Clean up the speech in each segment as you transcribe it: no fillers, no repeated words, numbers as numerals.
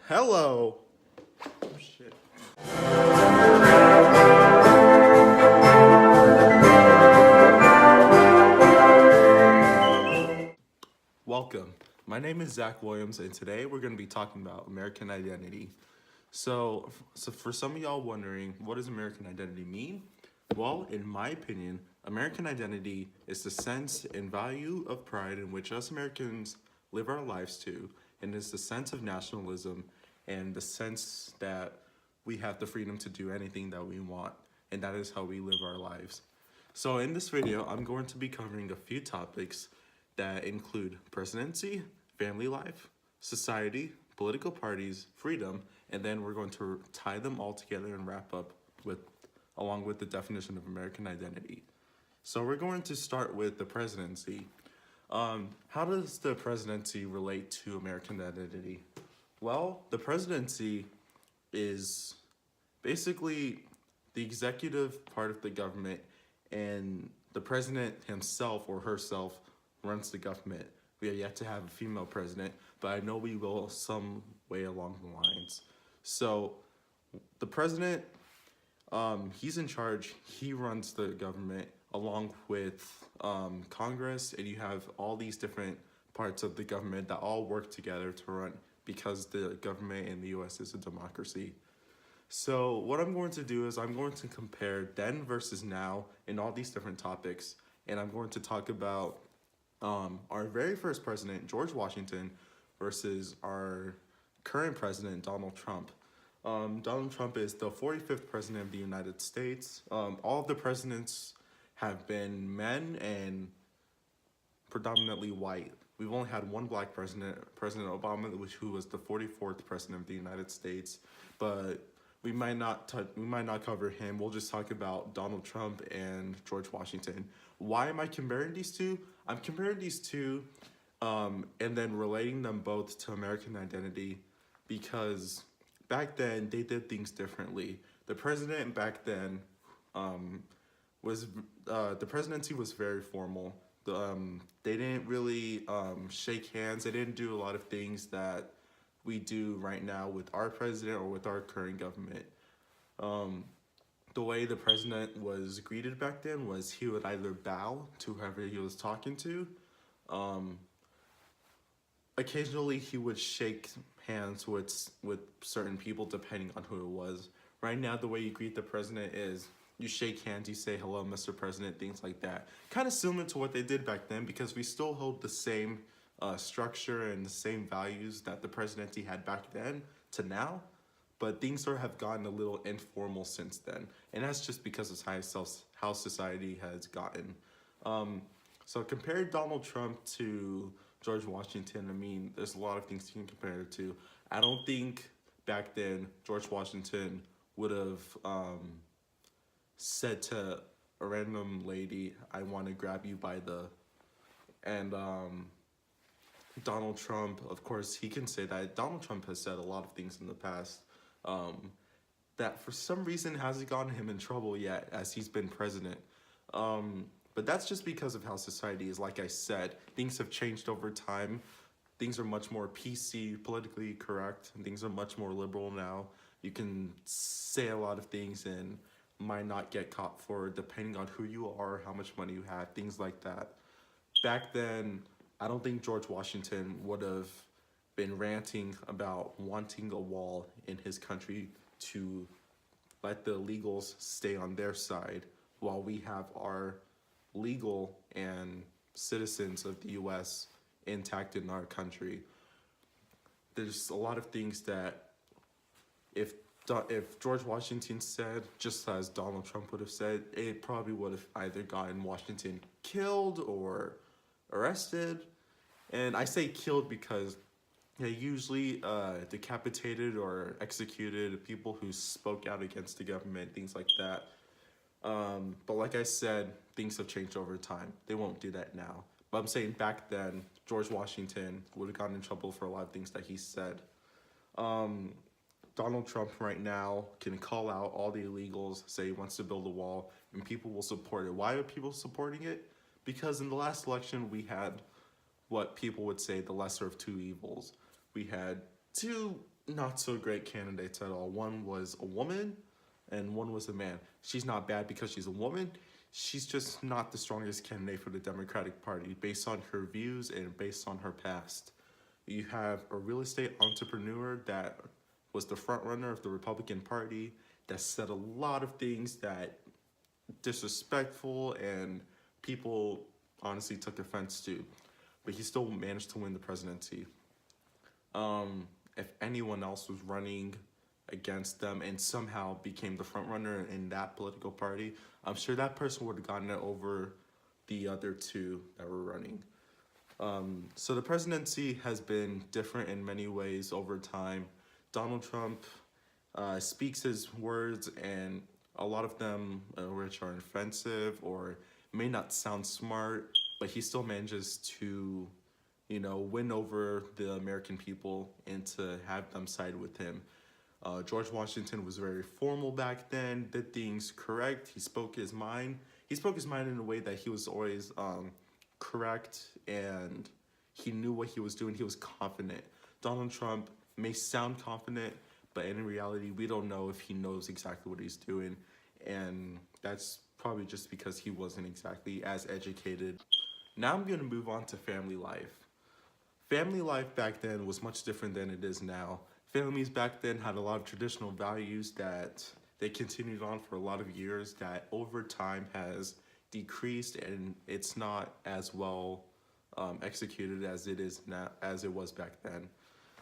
Hello. Oh shit. Welcome. My name is Zach Williams, and today we're going to be talking about American identity. So for some of y'all wondering, what does American identity mean? Well, in my opinion, American identity is the sense and value of pride in which us Americans live our lives to, and is the sense of nationalism and the sense that we have the freedom to do anything that we want, and that is how we live our lives. So in this video, I'm going to be covering a few topics that include presidency, family life, society, political parties, freedom, and then we're going to tie them all together and wrap up along with the definition of American identity. So we're going to start with the presidency. How does the presidency relate to American identity? Well, the presidency is basically the executive part of the government, and the president himself or herself runs the government. We have yet to have a female president, but I know we will some way along the lines. So the president, he's in charge. He runs the government along with Congress, and you have all these different parts of the government that all work together to run, because the government in the US is a democracy. So what I'm going to do is I'm going to compare then versus now in all these different topics, and I'm going to talk about our very first president, George Washington, versus our current president, Donald Trump. Donald Trump is the 45th president of the United States. All of the presidents have been men and predominantly white. We've only had one black president, President Obama, who was the 44th president of the United States, but we might not cover him. We'll just talk about Donald Trump and George Washington. Why am I comparing these two? I'm comparing these two and then relating them both to American identity, because back then they did things differently. The president back then the presidency was very formal. They didn't really shake hands. They didn't do a lot of things that we do right now with our president or with our current government. The way the president was greeted back then was he would either bow to whoever he was talking to. Occasionally he would shake hands with certain people depending on who it was. Right now, the way you greet the president is you shake hands, you say hello, Mr. President, things like that. Kind of similar to what they did back then, because we still hold the same structure and the same values that the presidency had back then to now, but things have gotten a little informal since then, and that's just because of how society has gotten. So compare Donald Trump to George Washington. I mean, there's a lot of things you can compare it to. I don't think back then George Washington would have said to a random lady, "I want to grab you by the," and Donald Trump, of course, he can say that. Donald Trump has said a lot of things in the past that for some reason hasn't gotten him in trouble yet as he's been president. But that's just because of how society is. Like I said, things have changed over time. Things are much more PC, politically correct, and things are much more liberal now. You can say a lot of things and might not get caught for, depending on who you are, how much money you have, things like that. Back then, I don't think George Washington would have been ranting about wanting a wall in his country to let the illegals stay on their side while we have our legal and citizens of the US intact in our country. There's a lot of things that if George Washington said, just as Donald Trump would have said, it probably would have either gotten Washington killed or arrested. And I say killed because they usually decapitated or executed people who spoke out against the government, things like that. But like I said, things have changed over time. They won't do that now. But I'm saying back then, George Washington would have gotten in trouble for a lot of things that he said. Donald Trump right now can call out all the illegals, say he wants to build a wall, and people will support it. Why are people supporting it? Because in the last election, we had what people would say the lesser of two evils. We had two not so great candidates at all. One was a woman and one was a man. She's not bad because she's a woman. She's just not the strongest candidate for the Democratic Party based on her views and based on her past. You have a real estate entrepreneur that was the front runner of the Republican Party that said a lot of things that disrespectful and people honestly took offense to, but he still managed to win the presidency. If anyone else was running against them and somehow became the front runner in that political party, I'm sure that person would have gotten it over the other two that were running. So the presidency has been different in many ways over time. Donald Trump speaks his words, and a lot of them, which are offensive or may not sound smart, but he still manages to, win over the American people and to have them side with him. George Washington was very formal back then, did things correct. He spoke his mind. He spoke his mind in a way that he was always correct, and he knew what he was doing. He was confident. Donald Trump may sound confident, but in reality, we don't know if he knows exactly what he's doing. And that's probably just because he wasn't exactly as educated. Now I'm going to move on to family life. Family life back then was much different than it is now. Families back then had a lot of traditional values that they continued on for a lot of years that over time has decreased, and it's not as well executed as it is now as it was back then.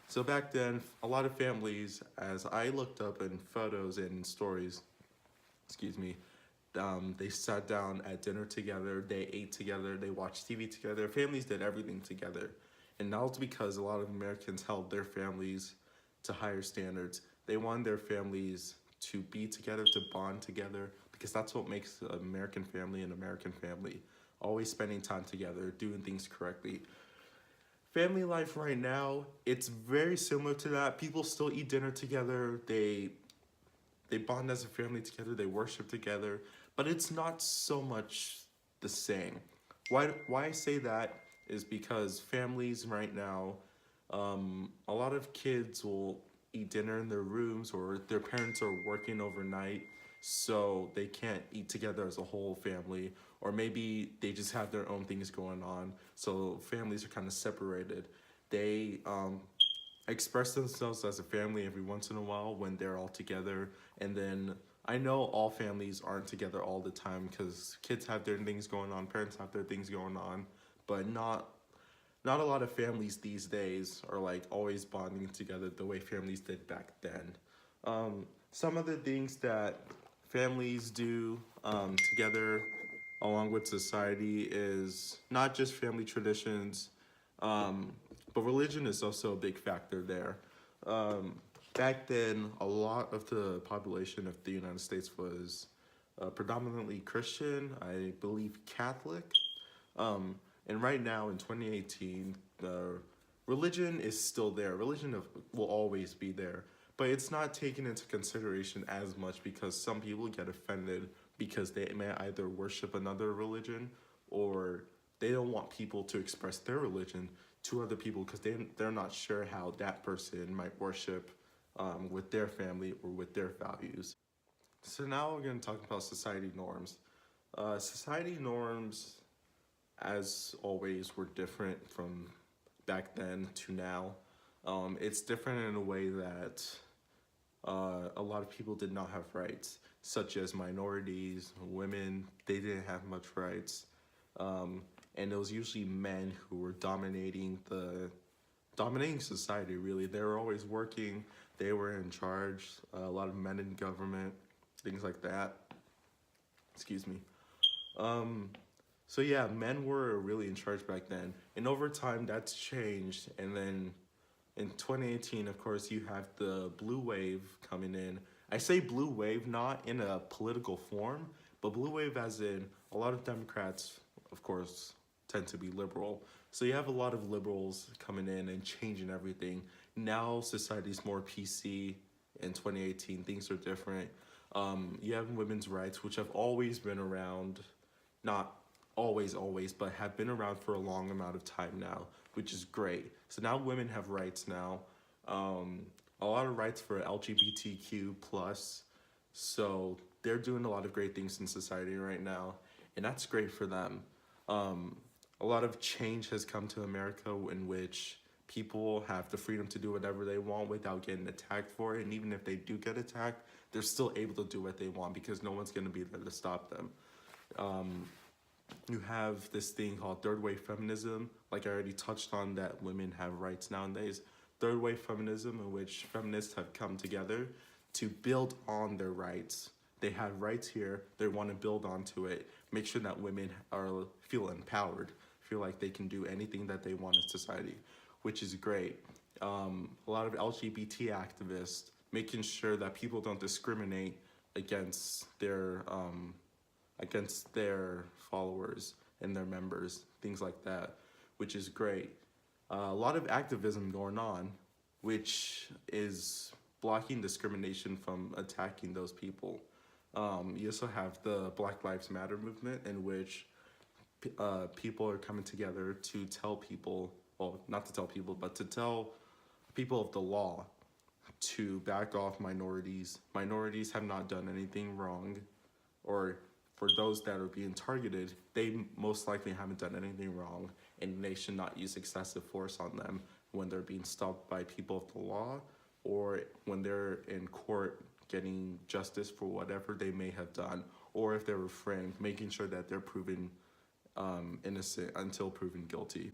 So back then, a lot of families, as I looked up in photos and stories, excuse me, they sat down at dinner together, they ate together, they watched TV together. Families did everything together. And that was because a lot of Americans held their families to higher standards. They wanted their families to be together, to bond together, because that's what makes an American family an American family. Always spending time together, doing things correctly. Family life right now, it's very similar to that. People still eat dinner together. They bond as a family together. They worship together, but it's not so much the same. Why I say that is because families right now, a lot of kids will eat dinner in their rooms, or their parents are working overnight, so they can't eat together as a whole family, or maybe they just have their own things going on, so families are kind of separated. They express themselves as a family every once in a while when they're all together, and then I know all families aren't together all the time because kids have their things going on, parents have their things going on, but not a lot of families these days are like always bonding together the way families did back then. Some of the things that families do together along with society is not just family traditions, um, but religion is also a big factor there. Back then, a lot of the population of the United States was predominantly Christian, I believe Catholic. And right now in 2018, religion is still there. Will always be there, but it's not taken into consideration as much because some people get offended because they may either worship another religion, or they don't want people to express their religion to other people because they're not sure how that person might worship with their family or with their values. So now we're going to talk about society norms. Society norms, as always, were different from back then to now. It's different in a way that a lot of people did not have rights, such as minorities, women. They didn't have much rights, and it was usually men who were dominating society. Really, they were always working. They were in charge. A lot of men in government, things like that. Excuse me. So yeah, men were really in charge back then, and over time that's changed. And then in 2018, of course, you have the blue wave coming in. I say blue wave not in a political form, but blue wave as in a lot of Democrats, of course, tend to be liberal. So you have a lot of liberals coming in and changing everything. Now society's more PC. In 2018, things are different. You have women's rights, which have always been around, not always, but have been around for a long amount of time now, which is great. So now women have rights now. a lot of rights for LGBTQ plus. So they're doing a lot of great things in society right now, and that's great for them. Um, a lot of change has come to America in which people have the freedom to do whatever they want without getting attacked for it. And even if they do get attacked, they're still able to do what they want because no one's going to be there to stop them. You have this thing called third wave feminism. Like I already touched on, that women have rights nowadays. Third wave feminism, in which feminists have come together to build on their rights. They have rights here, they want to build onto it, make sure that women feel empowered, feel like they can do anything that they want in society, which is great. A lot of LGBT activists making sure that people don't discriminate against their followers and their members, things like that, which is great. A lot of activism going on, which is blocking discrimination from attacking those people. You also have the Black Lives Matter movement, in which people are coming together to tell people, well, not to tell people, but to tell people of the law to back off minorities. Minorities have not done anything wrong, or for those that are being targeted, they most likely haven't done anything wrong, and they should not use excessive force on them when they're being stopped by people of the law, or when they're in court getting justice for whatever they may have done, or if they were framed, making sure that they're proven innocent until proven guilty.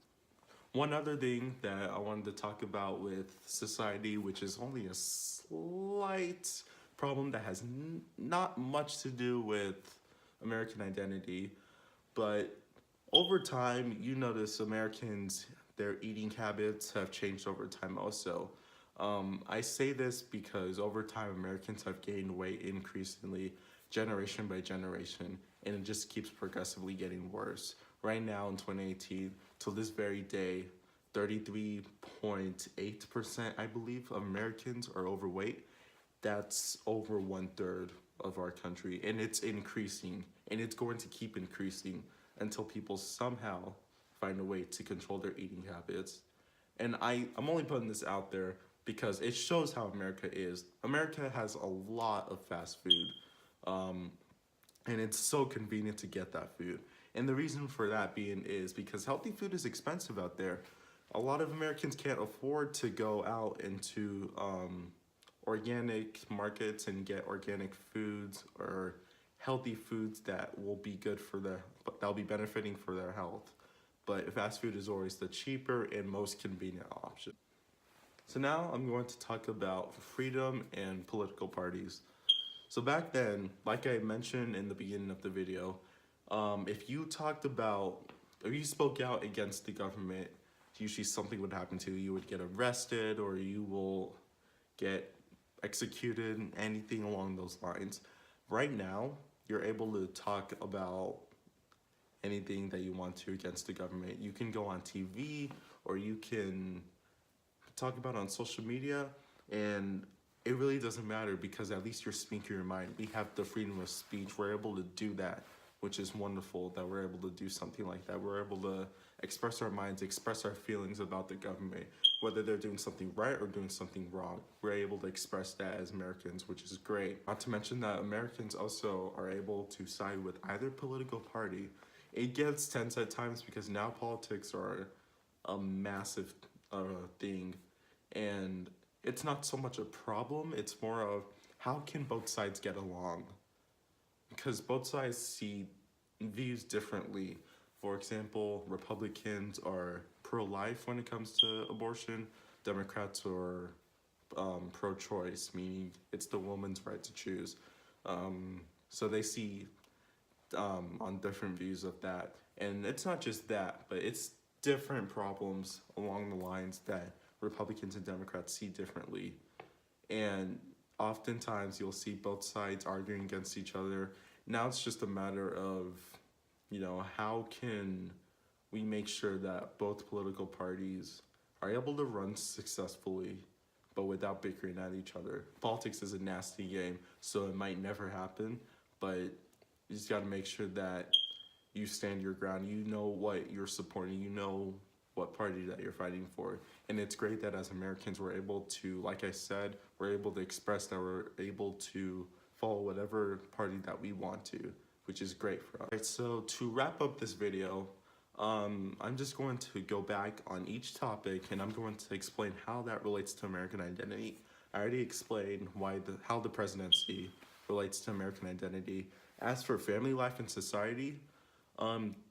One other thing that I wanted to talk about with society, which is only a slight problem that has not much to do with American identity, but over time, you notice Americans, their eating habits have changed over time also. I say this because over time, Americans have gained weight increasingly, generation by generation, and it just keeps progressively getting worse. Right now in 2018, to this very day, 33.8%, I believe, of Americans are overweight. That's over 1/3 of our country, and it's increasing, and it's going to keep increasing until people somehow find a way to control their eating habits. And I'm only putting this out there because it shows how America is. America has a lot of fast food, and it's so convenient to get that food. And the reason for that being is because healthy food is expensive out there. A lot of Americans can't afford to go out into organic markets and get organic foods or healthy foods that will be good for that'll be benefiting for their health. But fast food is always the cheaper and most convenient option. So now I'm going to talk about freedom and political parties. So back then, like I mentioned in the beginning of the video, if you spoke out against the government, usually something would happen to you. You would get arrested, or you will get executed, anything along those lines. Right now, you're able to talk about anything that you want to against the government. You can go on TV, or you can talk about it on social media, and it really doesn't matter because at least you're speaking your mind. We have the freedom of speech. We're able to do that, which is wonderful that we're able to do something like that. We're able to express our minds, express our feelings about the government, whether they're doing something right or doing something wrong. We're able to express that as Americans, which is great. Not to mention that Americans also are able to side with either political party. It gets tense at times because now politics are a massive thing, and it's not so much a problem, it's more of how can both sides get along? Because both sides see views differently. For example, Republicans are pro-life when it comes to abortion. Democrats are pro-choice, meaning it's the woman's right to choose. So they see on different views of that. And it's not just that, but it's different problems along the lines that Republicans and Democrats see differently. And oftentimes you'll see both sides arguing against each other. Now it's just a matter of, how can we make sure that both political parties are able to run successfully, but without bickering at each other. Politics is a nasty game, so it might never happen, but you just got to make sure that you stand your ground. You know what you're supporting. You know what party that you're fighting for. And it's great that as Americans we're able to, like I said, we're able to express that we're able to follow whatever party that we want to, which is great for us. Alright, so to wrap up this video, I'm just going to go back on each topic and I'm going to explain how that relates to American identity. I already explained how the presidency relates to American identity. As for family life and society,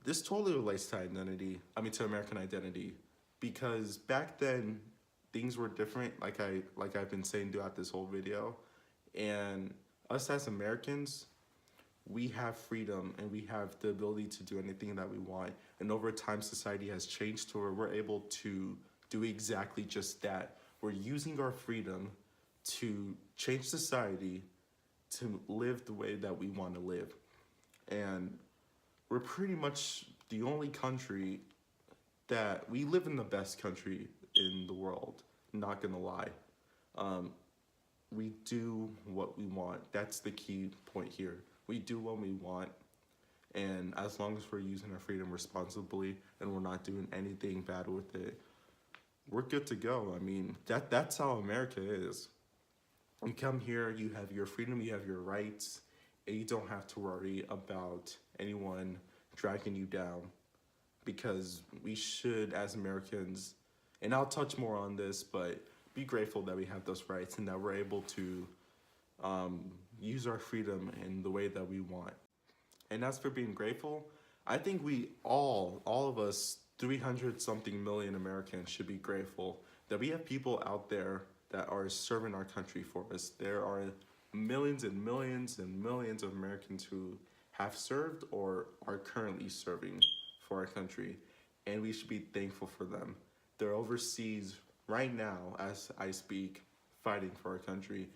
this totally relates to to American identity, because back then things were different, like I've been saying throughout this whole video, and us as Americans, we have freedom and we have the ability to do anything that we want. And over time, society has changed to where we're able to do exactly just that. We're using our freedom to change society to live the way that we want to live. And we're pretty much the only country that we live in, the best country in the world, not gonna lie. We do what we want. That's the key point here. We do what we want, and as long as we're using our freedom responsibly and we're not doing anything bad with it, we're good to go. I mean, that's how America is. You come here, you have your freedom, you have your rights, and you don't have to worry about anyone dragging you down, because we should, as Americans, and I'll touch more on this, but be grateful that we have those rights and that we're able to use our freedom in the way that we want. And as for being grateful, I think we all of us, 300 something million Americans, should be grateful that we have people out there that are serving our country for us. There are millions and millions and millions of Americans who have served or are currently serving for our country, and we should be thankful for them. They're overseas right now as I speak, fighting for our country.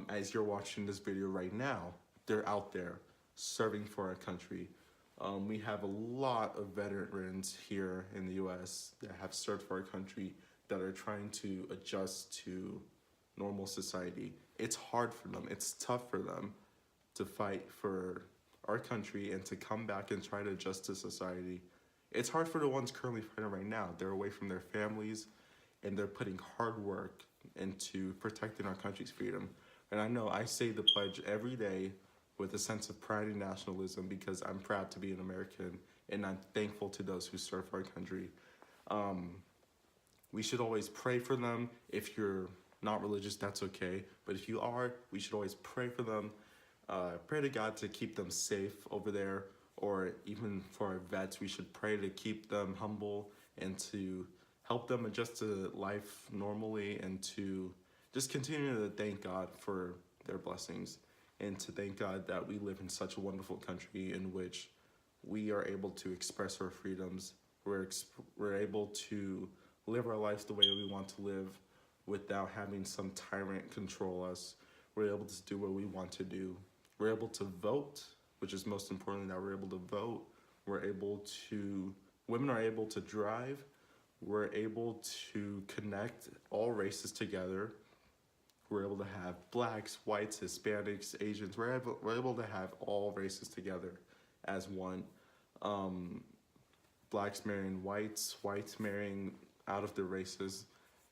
As you're watching this video right now, they're out there serving for our country. We have a lot of veterans here in the US that have served for our country that are trying to adjust to normal society. It's hard for them, it's tough for them to fight for our country and to come back and try to adjust to society. It's hard for the ones currently fighting right now. They're away from their families and they're putting hard work into protecting our country's freedom. And I know I say the pledge every day with a sense of pride and nationalism, because I'm proud to be an American and I'm thankful to those who serve our country. We should always pray for them. If you're not religious, that's okay. But if you are, we should always pray for them. Pray to God to keep them safe over there, or even for our vets, we should pray to keep them humble and to help them adjust to life normally, and to just continue to thank God for their blessings, and to thank God that we live in such a wonderful country in which we are able to express our freedoms. We're able to live our lives the way we want to live without having some tyrant control us. We're able to do what we want to do. We're able to vote, which is most important, that we're able to vote. Women are able to drive. We're able to connect all races together. We're able to have blacks, whites, Hispanics, Asians. We're able to have all races together as one. Blacks marrying whites, whites marrying out of their races,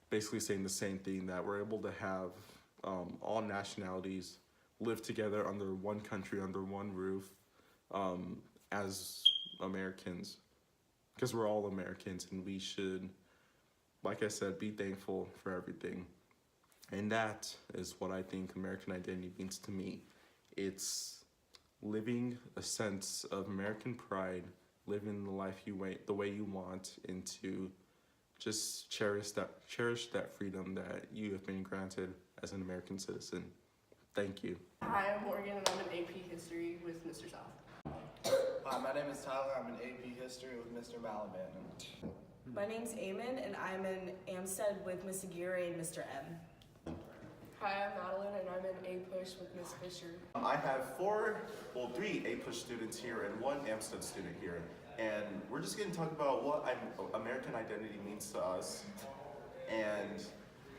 basically saying the same thing, that we're able to have all nationalities live together under one country, under one roof, as Americans, because we're all Americans, and we should, like I said, be thankful for everything. And that is what I think American identity means to me. It's living a sense of American pride, living the life the way you want, and to just cherish that freedom that you have been granted as an American citizen. Thank you. Hi, I'm Morgan, and I'm in AP History with Mr. South. Hi, my name is Tyler. I'm in AP History with Mr. Malaban. My name's Eamon, and I'm in Amstead with Miss Aguirre and Mr. M. Hi, I'm Madeline, and I'm in A-Push with Miss Fisher. I have three A-Push students here and one Amstead student here. And we're just going to talk about what American identity means to us. And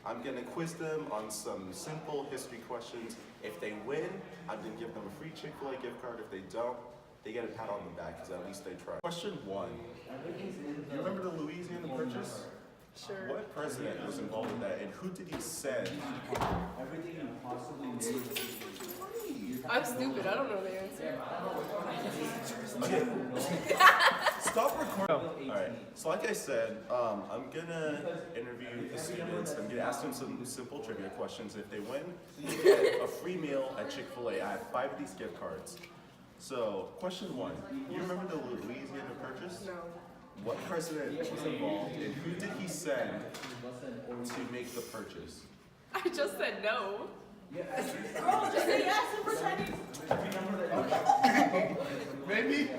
I'm going to quiz them on some simple history questions. If they win, I'm going to give them a free Chick-fil-A gift card. If they don't, they get a pat on the back because at least they tried. Question 1. You remember the Louisiana Purchase? Sure. What president was involved in that, and who did he send? I'm stupid. I don't know the answer. Okay. Stop recording. All right. So like I said, I'm gonna interview the students. I'm gonna ask them some simple trivia questions. If they win, you get a free meal at Chick-fil-A. I have 5 of these gift cards. So question 1. You remember the Louisiana Purchase? No. What president was involved, and who did he send to make the purchase? I just said no. Girl, just say yes and pretend. Maybe.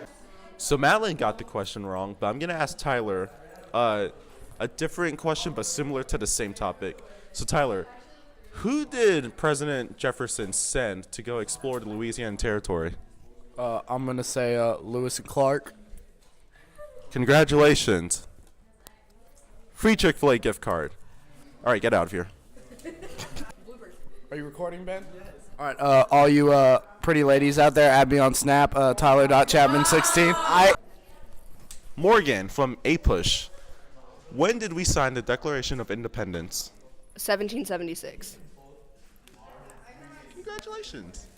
So Madeline got the question wrong, but I'm gonna ask Tyler a different question, but similar to the same topic. So Tyler, who did President Jefferson send to go explore the Louisiana Territory? I'm gonna say Lewis and Clark. Congratulations. Free Chick-fil-A gift card. All right, get out of here. Are you recording, Ben? All right, all you pretty ladies out there, add me on Snap, Tyler.Chapman16. Morgan from A-Push. When did we sign the Declaration of Independence? 1776. Congratulations.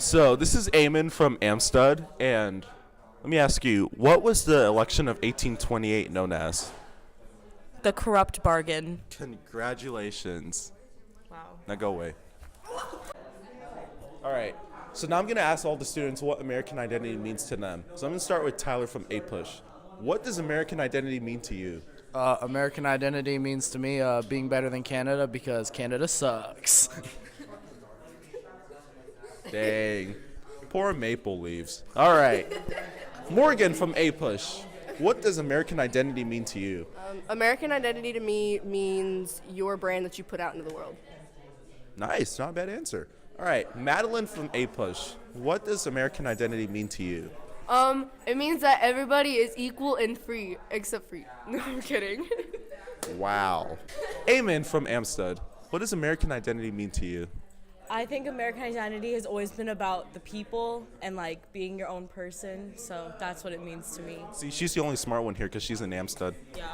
So this is Eamon from Amstud, and let me ask you, what was the election of 1828 known as? The corrupt bargain. Congratulations. Wow. Now go away. All right. So now I'm going to ask all the students what American identity means to them. So I'm going to start with Tyler from A-Push. What does American identity mean to you? American identity means to me being better than Canada because Canada sucks. Dang. Poor Maple Leaves. All right. Morgan from A-Push. What does American identity mean to you? American identity to me means your brand that you put out into the world. Nice. Not a bad answer. All right. Madeline from A-Push. What does American identity mean to you? It means that everybody is equal and free, except free. No, I'm kidding. Wow. Eamon from Amstud. What does American identity mean to you? I think American identity has always been about the people and like being your own person, so that's what it means to me. See, she's the only smart one here because she's in Amstud. Yeah.